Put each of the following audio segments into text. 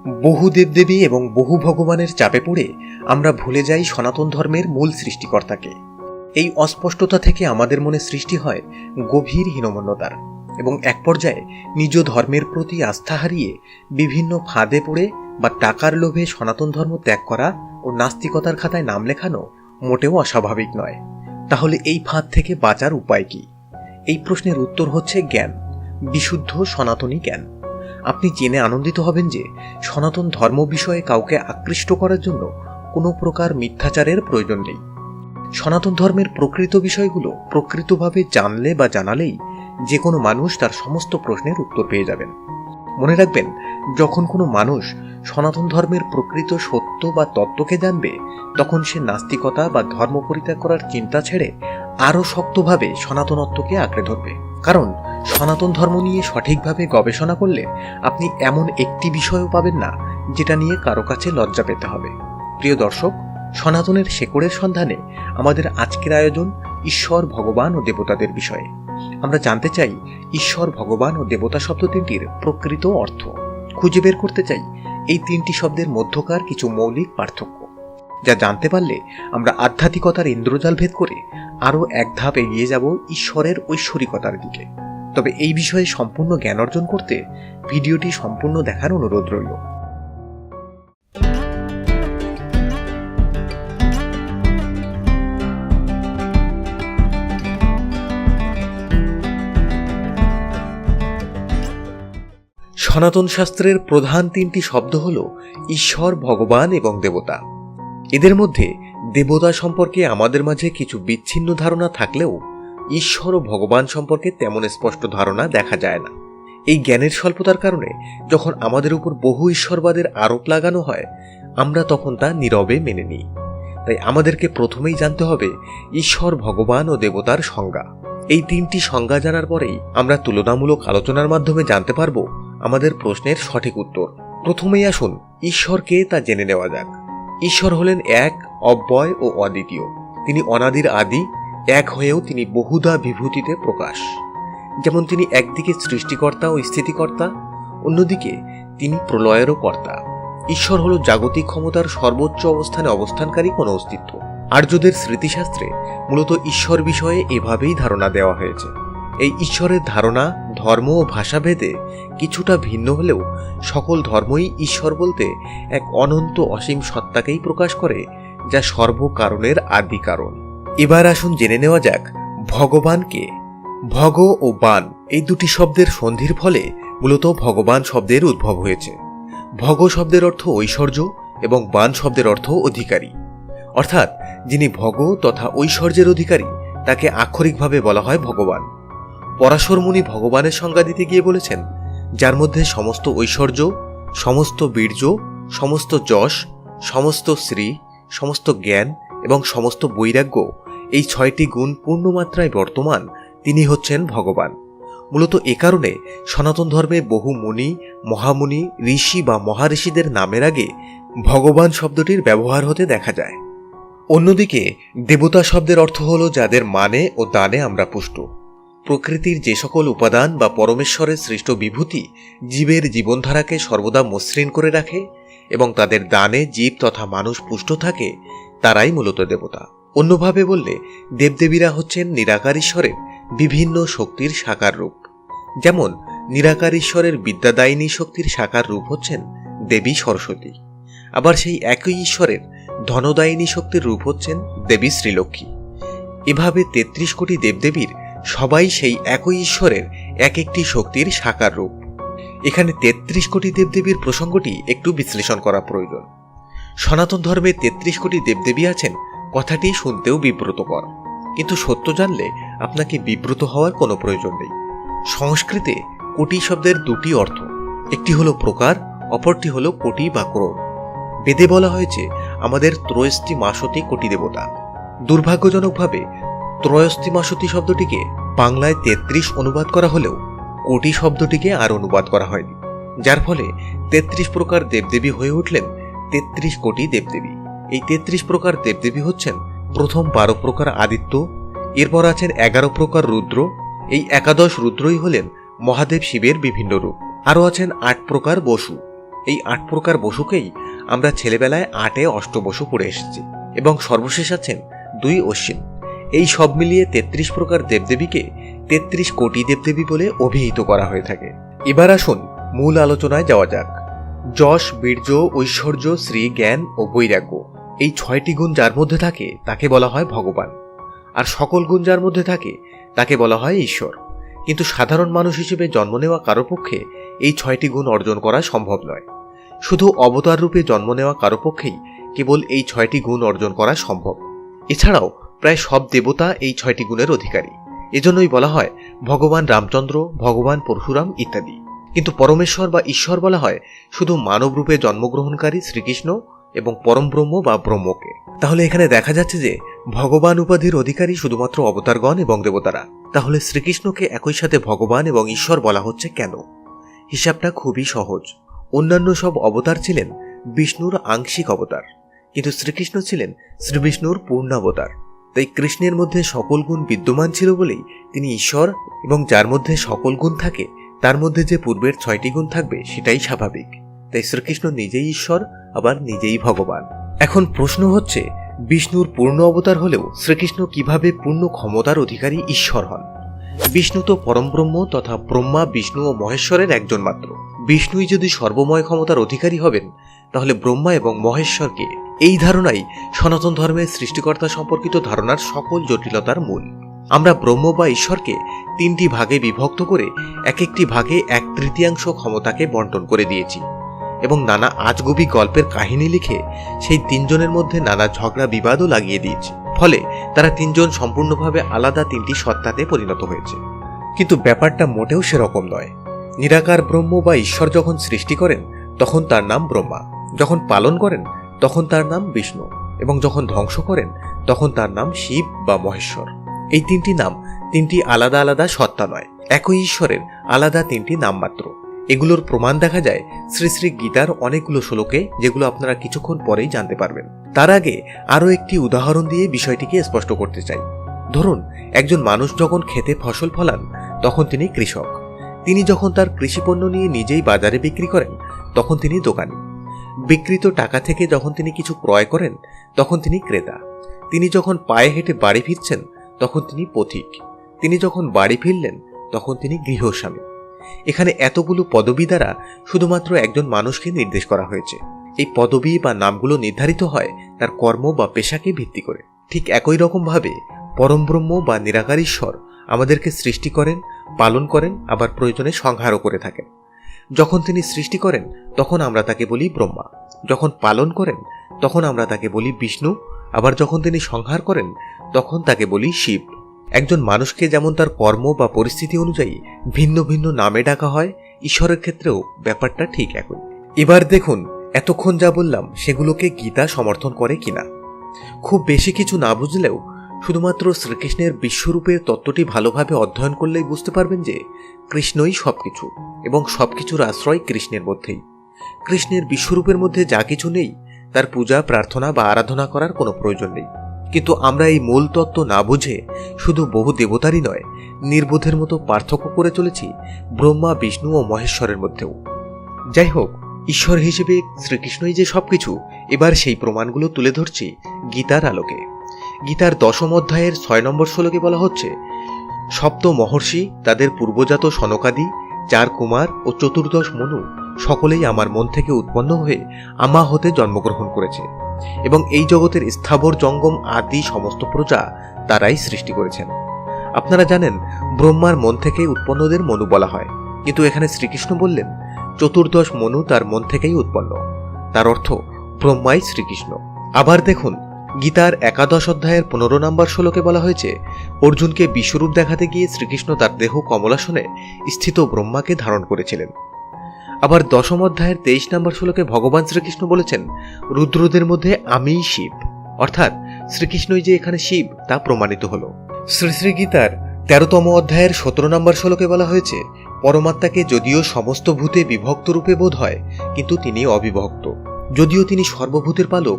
বহু দেবদেবী এবং বহু ভগবানের চাপে পড়ে আমরা ভুলে যাই সনাতন ধর্মের মূল সৃষ্টিকর্তাকে। এই অস্পষ্টতা থেকে আমাদের মনে সৃষ্টি হয় গভীর হীনমন্যতার এবং এক পর্যায়ে নিজ ধর্মের প্রতি আস্থা হারিয়ে বিভিন্ন ফাঁদে পড়ে বা টাকার লোভে সনাতন ধর্ম ত্যাগ করা ও নাস্তিকতার খাতায় নাম লেখানো মোটেও অস্বাভাবিক নয়। তাহলে এই ফাঁদ থেকে বাঁচার উপায় কি? এই প্রশ্নের উত্তর হচ্ছে জ্ঞান, বিশুদ্ধ সনাতনী জ্ঞান। আপনি জেনে আনন্দিত হবেন যে সনাতন ধর্ম বিষয়ে কাউকে আকৃষ্ট করার জন্য কোনো প্রকার মিথ্যাচারের প্রয়োজন নেই। সনাতন ধর্মের প্রকৃত বিষয়গুলো প্রকৃতভাবে জানলে বা জানালেই যে কোনো মানুষ তার সমস্ত প্রশ্নের উত্তর পেয়ে যাবেন। মনে রাখবেন, যখন কোনো মানুষ সনাতন ধর্মের প্রকৃত সত্য বা তত্ত্বকে জানবে, তখন সে নাস্তিকতা বা ধর্ম পরিত্যাগ করার চিন্তা ছেড়ে আরও শক্তভাবে সনাতনত্বকে আঁকড়ে ধরবে। কারণ সনাতন ধর্ম নিয়ে সঠিকভাবে গবেষণা করলে আপনি এমন একটি বিষয়ও পাবেন না যেটা নিয়ে কারো কাছে লজ্জা পেতে হবে। প্রিয় দর্শক, সনাতনের শেকড়ের সন্ধানে আমাদের আজকের আয়োজন ঈশ্বর, ভগবান ও দেবতাদের বিষয়ে। আমরা জানতে চাই ঈশ্বর, ভগবান ও দেবতা শব্দ তিনটির প্রকৃত অর্থ। খুঁজে বের করতে চাই এই তিনটি শব্দের মধ্যকার কিছু মৌলিক পার্থক্য, যা জানতে পারলে আমরা আধ্যাত্মিকতার ইন্দ্রজাল ভেদ করে আরও এক ধাপ এগিয়ে যাব ঈশ্বরের ঐশ্বরিকতার দিকে। তবে এই বিষয়ে সম্পূর্ণ জ্ঞান অর্জন করতে ভিডিওটি সম্পূর্ণ দেখার অনুরোধ রইল। সনাতন শাস্ত্রের প্রধান তিনটি শব্দ হল ঈশ্বর, ভগবান এবং দেবতা। এদের মধ্যে দেবতা সম্পর্কে আমাদের মাঝে কিছু বিচ্ছিন্ন ধারণা থাকলেও ঈশ্বর ও ভগবান সম্পর্কে তেমন স্পষ্ট ধারণা দেখা যায় না। এই জ্ঞানের স্বল্পতার কারণে যখন আমাদের উপর বহু ঈশ্বরবাদের আরোপ লাগানো হয়, আমরা তখন তা নীরবে মেনে নিই। তাই আমাদেরকে প্রথমেই জানতে হবে ঈশ্বর, ভগবান ও দেবতার সংজ্ঞা। এই তিনটি সংজ্ঞা জানার পরেই আমরা তুলনামূলক আলোচনার মাধ্যমে জানতে পারব আমাদের প্রশ্নের সঠিক উত্তর। প্রথমেই আসুন ঈশ্বরকে তা জেনে নেওয়া যাক। ঈশ্বর হলেন এক, অব্যয় ও অদ্বিতীয়। তিনি অনাদির আদি, এক হয়েও তিনি বহুধা বিভূতিতে প্রকাশ। যেমন তিনি একদিকে সৃষ্টিকর্তা ও স্থিতিকর্তা, অন্যদিকে তিনি প্রলয়েরও কর্তা। ঈশ্বর হল জাগতিক ক্ষমতার সর্বোচ্চ অবস্থানে অবস্থানকারী কোনো অস্তিত্ব। আর্যদের স্মৃতিশাস্ত্রে মূলত ঈশ্বর বিষয়ে এভাবেই ধারণা দেওয়া হয়েছে। এই ঈশ্বরের ধারণা ধর্ম ও ভাষাভেদে কিছুটা ভিন্ন হলেও সকল ধর্মই ঈশ্বর বলতে এক অনন্ত অসীম সত্তাকেই প্রকাশ করে, যা সর্বকারণের আদি কারণ। এবার আসুন জেনে নেওয়া যাক ভগবান কে। ভগ ও বান এই দুটি শব্দের সন্ধির ফলে মূলত ভগবান শব্দের উদ্ভব হয়েছে। ভগ শব্দের অর্থ ঐশ্বর্য এবং বান শব্দের অর্থ অধিকারী। অর্থাৎ যিনি ভগ তথা ঐশ্বর্যের অধিকারী তাকে আক্ষরিকভাবে বলা হয় ভগবান। পরাশর মুনি ভগবানের সংজ্ঞা দিতে গিয়ে বলেছেন, যার মধ্যে সমস্ত ঐশ্বর্য, সমস্ত বীর্য, সমস্ত যশ, সমস্ত শ্রী, সমস্ত জ্ঞান এবং সমস্ত বৈরাগ্য, এই 6টি গুণ পূর্ণমাত্রায় বর্তমান, তিনি হচ্ছেন ভগবান। মূলত এ কারণে সনাতন ধর্মে বহু মুনি, মহামুনি, ঋষি বা মহাঋষিদের নামের আগে ভগবান শব্দটির ব্যবহার হতে দেখা যায়। অন্যদিকে দেবতা শব্দের অর্থ হল যাদের মানে ও দানে আমরা পুষ্ট। প্রকৃতির যে সকল উপাদান বা পরমেশ্বরের সৃষ্ট বিভূতি জীবের জীবনধারাকে সর্বদা মসৃণ করে রাখে এবং তাদের দানে জীব তথা মানুষ পুষ্ট থাকে, তারাই মূলত দেবতা। অন্যভাবে বললে দেবদেবীরা হচ্ছেন নিরাকার ঈশ্বরের বিভিন্ন শক্তির সাকার রূপ। যেমন নিরাকার ঈশ্বরের বিদ্যাদায়িনী শক্তির সাকার রূপ হচ্ছেন দেবী সরস্বতী। আবার সেই একই ঈশ্বরের ধনদায়িনী শক্তির রূপ হচ্ছেন দেবী শ্রীলক্ষ্মী। এভাবে ৩৩ কোটি দেবদেবীর সবাই সেই একই ঈশ্বরের এক একটি শক্তির সাকার রূপ। এখানে ৩৩ কোটি দেবদেবীর প্রসঙ্গটি একটু বিশ্লেষণ করা প্রয়োজন। সনাতন ধর্মে ৩৩ কোটি দেবদেবী আছেন কথাটি শুনতেও বিব্রতকর, কিন্তু সত্য জানলে আপনাকে বিব্রত হওয়ার কোনো প্রয়োজন নেই। সংস্কৃতে কোটি শব্দের দুটি অর্থ, একটি হলো প্রকার, অপরটি হলো কোটি বা ক্রোড়। বেদে বলা হয়েছে আমাদের ত্রয়স্তি মাসতি কোটি দেবতা। দুর্ভাগ্যজনকভাবে ত্রয়স্তি মাসতি শব্দটিকে বাংলায় ৩৩ অনুবাদ করা হলেও কোটি শব্দটিকে আর অনুবাদ করা হয়নি, যার ফলে ৩৩ প্রকার দেবদেবী হয়ে উঠলেন ৩৩ কোটি দেবদেবী। এই ৩৩ প্রকার দেবদেবী হচ্ছেন প্রথম ১২ প্রকার আদিত্য, এরপর আছেন ১১ প্রকার রুদ্র, এই একাদশ রুদ্রই হলেন মহাদেব শিবের বিভিন্ন রূপ। আরও আছেন ৮ প্রকার বসু, এই 8 প্রকার বসুকেই আমরা ছেলেবেলায় 8 অষ্টবসু পড়ে এসেছি, এবং সর্বশেষ আছেন 2 অশ্বিন। এই সব মিলিয়ে 33 প্রকার দেবদেবীকে 33 কোটি দেবদেবী বলে অভিহিত করা হয়ে থাকে। এবার আসুন মূল আলোচনায় যাওয়া যাক। যশ, বীর্য, ঐশ্বর্য, শ্রী, জ্ঞান ও বৈরাগ্য, এই 6টি গুণ যার মধ্যে থাকে তাকে বলা হয় ভগবান, আর সকল গুণ যার মধ্যে থাকে তাকে বলা হয় ঈশ্বর। কিন্তু সাধারণ মানুষ হিসেবে জন্ম নেওয়া কারো পক্ষে এই 6টি গুণ অর্জন করা সম্ভব নয়। শুধু অবতার রূপে জন্ম নেওয়া কারো পক্ষেই কেবল এই 6টি গুণ অর্জন করা সম্ভব। এছাড়াও প্রায় সব দেবতা এই 6টি গুণের অধিকারী। এজন্যই বলা হয় ভগবান রামচন্দ্র, ভগবান পরশুরাম ইত্যাদি। কিন্তু পরমেশ্বর বা ঈশ্বর বলা হয় শুধু মানব রূপে জন্মগ্রহণকারী শ্রীকৃষ্ণ এবং পরমব্রহ্ম বা ব্রহ্মকে। তাহলে এখানে দেখা যাচ্ছে যে ভগবান উপাধির অধিকারী শুধুমাত্র অবতারগণ এবং দেবতারা। তাহলে শ্রীকৃষ্ণকে একই সাথে ভগবান এবং ঈশ্বর বলা হচ্ছে কেন? হিসাবটা খুবই সহজ। অন্যান্য সব অবতার ছিলেন বিষ্ণুর আংশিক অবতার, কিন্তু শ্রীকৃষ্ণ ছিলেন শ্রীবিষ্ণুর পূর্ণাবতার। তাই কৃষ্ণের মধ্যে সকল গুণ বিদ্যমান ছিল বলেই তিনি ঈশ্বর, এবং যার মধ্যে সকল গুণ থাকে তার মধ্যে যে পূর্বের 6টি গুণ থাকবে সেটাই স্বাভাবিক। তাই শ্রীকৃষ্ণ নিজেই ঈশ্বর, আবার নিজেই ভগবান। এখন প্রশ্ন হচ্ছে, বিষ্ণুর পূর্ণ অবতার হলেও শ্রীকৃষ্ণ কিভাবে পূর্ণ ক্ষমতার অধিকারী ঈশ্বর হন? বিষ্ণু তো পরমব্রহ্ম তথা ব্রহ্মা, বিষ্ণু ও মহেশ্বরের একজন মাত্র। বিষ্ণুই যদি সর্বময় ক্ষমতার অধিকারী হবেন, তাহলে ব্রহ্মা এবং মহেশ্বরকে? এই ধারণাই সনাতন ধর্মের সৃষ্টিকর্তা সম্পর্কিত ধারণার সকল জটিলতার মূল। আমরা ব্রহ্ম বা ঈশ্বরকে 3টি ভাগে বিভক্ত করে এক একটি ভাগে 1/3 ক্ষমতাকে বন্টন করে দিয়েছি, এবং নানা আজগুবি গল্পের কাহিনী লিখে সেই 3 জনের মধ্যে নানা ঝগড়া বিবাদও লাগিয়ে দিয়েছি। ফলে তারা 3 জন সম্পূর্ণভাবে আলাদা 3টি সত্তাতে পরিণত হয়েছে। কিন্তু ব্যাপারটা মোটেও সেরকম নয়। নিরাকার ব্রহ্ম বা ঈশ্বর যখন সৃষ্টি করেন তখন তার নাম ব্রহ্মা, যখন পালন করেন তখন তার নাম বিষ্ণু, এবং যখন ধ্বংস করেন তখন তার নাম শিব বা মহেশ্বর। এই 3টি নাম 3টি আলাদা আলাদা সত্তা নয়, একই ঈশ্বরের আলাদা 3টি নাম মাত্র। এগুলোর প্রমাণ দেখা যায় শ্রী শ্রী গীতার অনেকগুলো শ্লোকে, যেগুলো আপনারা কিছুক্ষণ পরেই জানতে পারবেন। তার আগে আরও একটি উদাহরণ দিয়ে বিষয়টিকে স্পষ্ট করতে চাই। ধরুন, একজন মানুষ যখন খেতে ফসল ফলান তখন তিনি কৃষক। তিনি যখন তার কৃষিপণ্য নিয়ে নিজেই বাজারে বিক্রি করেন তখন তিনি দোকানি। বিক্রিত টাকা থেকে যখন তিনি কিছু ক্রয় করেন তখন তিনি ক্রেতা। তিনি যখন পায়ে হেঁটে বাড়ি ফিরছেন তখন তিনি পথিক। তিনি যখন বাড়ি ফিরলেন তখন তিনি গৃহস্বামী। এখানে এতগুলো পদবি দ্বারা শুধুমাত্র একজন মানুষকে নির্দেশ করা হয়েছে। এই পদবি বা নামগুলো নির্ধারিত হয় তার কর্ম বা পেশাকে ভিত্তি করে। ঠিক একই রকমভাবে পরমব্রহ্ম বা নিরাকার ঈশ্বর আমাদেরকে সৃষ্টি করেন, পালন করেন, আবার প্রয়োজনে সংহারও করে থাকেন। যখন তিনি সৃষ্টি করেন তখন আমরা তাকে বলি ব্রহ্মা, যখন পালন করেন তখন আমরা তাকে বলি বিষ্ণু, আবার যখন তিনি সংহার করেন তখন তাকে বলি শিব। একজন মানুষকে যেমন তার কর্ম বা পরিস্থিতি অনুযায়ী ভিন্ন ভিন্ন নামে ডাকা হয়, ঈশ্বরের ক্ষেত্রেও ব্যাপারটা ঠিক একই। এবার দেখুন, এতক্ষণ যা বললাম সেগুলোকে গীতা সমর্থন করে কিনা। খুব বেশি কিছু না বুঝলেও শুধুমাত্র শ্রীকৃষ্ণের বিশ্বরূপের তত্ত্বটি ভালোভাবে অধ্যয়ন করলেই বুঝতে পারবেন যে কৃষ্ণই সবকিছু, এবং সবকিছুর আশ্রয় কৃষ্ণের মধ্যেই। কৃষ্ণের বিশ্বরূপের মধ্যে যা কিছু নেই তার পূজা, প্রার্থনা বা আরাধনা করার কোনো প্রয়োজন নেই। কিন্তু আমরা এই মূল তত্ত্ব না বুঝে শুধু বহু দেবতারই নয়, নির্বোধের মতো পার্থক্য করে চলেছি ব্রহ্মা, বিষ্ণু ও মহেশ্বরের মধ্যেও। যাই হোক, ঈশ্বর হিসেবে শ্রীকৃষ্ণই যে সবকিছু, এবার সেই প্রমাণগুলো তুলে ধরছি গীতার আলোকে। গীতার 10ম অধ্যায়ের 6 নম্বর শ্লোকে বলা হচ্ছে, সপ্ত মহর্ষি, তাদের পূর্বজাত সনকাদি, 4 কুমার ও 14 মনু সকলেই আমার মন থেকে উৎপন্ন হয়ে আমা হতে জন্মগ্রহণ করেছে, এবং এই জগতের স্থাবর জঙ্গম আদি সমস্ত প্রজা তারাই সৃষ্টি করেছেন। আপনারা জানেন ব্রহ্মার মন থেকে উৎপন্নদের মনু বলা হয়, কিন্তু এখানে শ্রীকৃষ্ণ বললেন 14 মনু তার মন থেকেই উৎপন্ন। তার অর্থ ব্রহ্মাই শ্রীকৃষ্ণ। আবার দেখুন, গীতার 11 অধ্যায়ের 15 নম্বর শ্লোকে বলা হয়েছে, অর্জুনকে বিশ্বরূপ দেখাতে গিয়ে শ্রীকৃষ্ণ তার দেহ কমলাসনে স্থিত ব্রহ্মাকে ধারণ করেছিলেন। আবার 10ম অধ্যায়ের 23 নম্বর শ্লোকে ভগবান শ্রীকৃষ্ণ বলেছেন, রুদ্রদের মধ্যে আমিই শিব, অর্থাৎ শ্রীকৃষ্ণই যে এখানে শিব তা প্রমাণিত হল। শ্রী শ্রী গীতার 13তম অধ্যায়ের 17 নম্বর শ্লোকে বলা হয়েছে, পরমাত্মাকে যদিও সমস্ত ভূতে বিভক্ত রূপে বোধ হয়, কিন্তু তিনি অবিভক্ত। যদিও তিনি সর্বভূতের পালক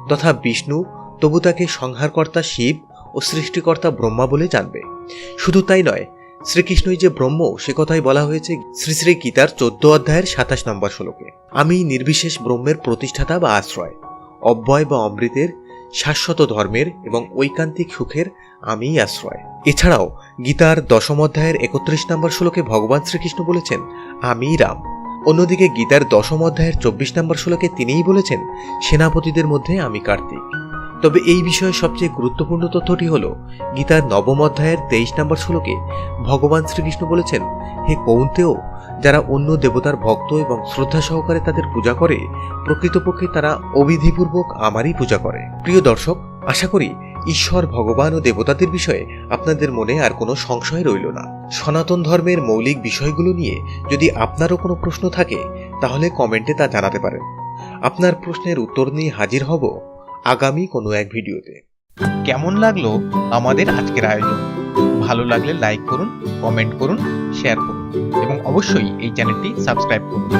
তথা বিষ্ণু, তবু তাকে সংহারকর্তা শিব ও সৃষ্টিকর্তা ব্রহ্মা বলে জানবে। শুধু তাই নয়, শ্রীকৃষ্ণই যে ব্রহ্ম সে কথাই বলা হয়েছে শ্রী শ্রী গীতার 14 অধ্যায়ের 27 নম্বর শ্লোকে। আমি নির্বিশেষ ব্রহ্মের প্রতিষ্ঠাতা বা আশ্রয়, অব্যয় বা অমৃতের, শাশ্বত ধর্মের এবং ঐকান্তিক সুখের আমিই আশ্রয়। এছাড়াও গীতার 10 অধ্যায়ের 31 নম্বর শ্লোকে ভগবান শ্রীকৃষ্ণ বলেছেন আমিই রাম। অন্যদিকে গীতার 10 অধ্যায়ের 24 নম্বর শ্লোকে তিনিই বলেছেন সেনাপতিদের মধ্যে আমি কার্তিক। তবে এই বিষয়ে সবচেয়ে গুরুত্বপূর্ণ তথ্যটি হল গীতার 9 অধ্যায়ের 23 নম্বর শ্লোকে ভগবান শ্রীকৃষ্ণ বলেছেন, হে কৌন্তেয়, যারা অন্য দেবতার ভক্ত এবং শ্রদ্ধা সহকারে তাদের পূজা করে প্রকৃতপক্ষে তারা অবিধিপূর্বক আমারই পূজা করে। প্রিয় দর্শক, আশা করি ঈশ্বর, ভগবান ও দেবতাদের বিষয়ে আপনাদের মনে আর কোনো সংশয় রইল না। সনাতন ধর্মের মৌলিক বিষয়গুলো নিয়ে যদি আপনারও কোনো প্রশ্ন থাকে তাহলে কমেন্টে তা জানাতে পারেন। আপনার প্রশ্নের উত্তর নিয়ে হাজির হব আগামী কোনো এক ভিডিওতে। কেমন লাগলো আমাদের আজকের আয়োজন? ভালো লাগলে লাইক করুন, কমেন্ট করুন, শেয়ার করুন এবং অবশ্যই এই চ্যানেলটি সাবস্ক্রাইব করুন।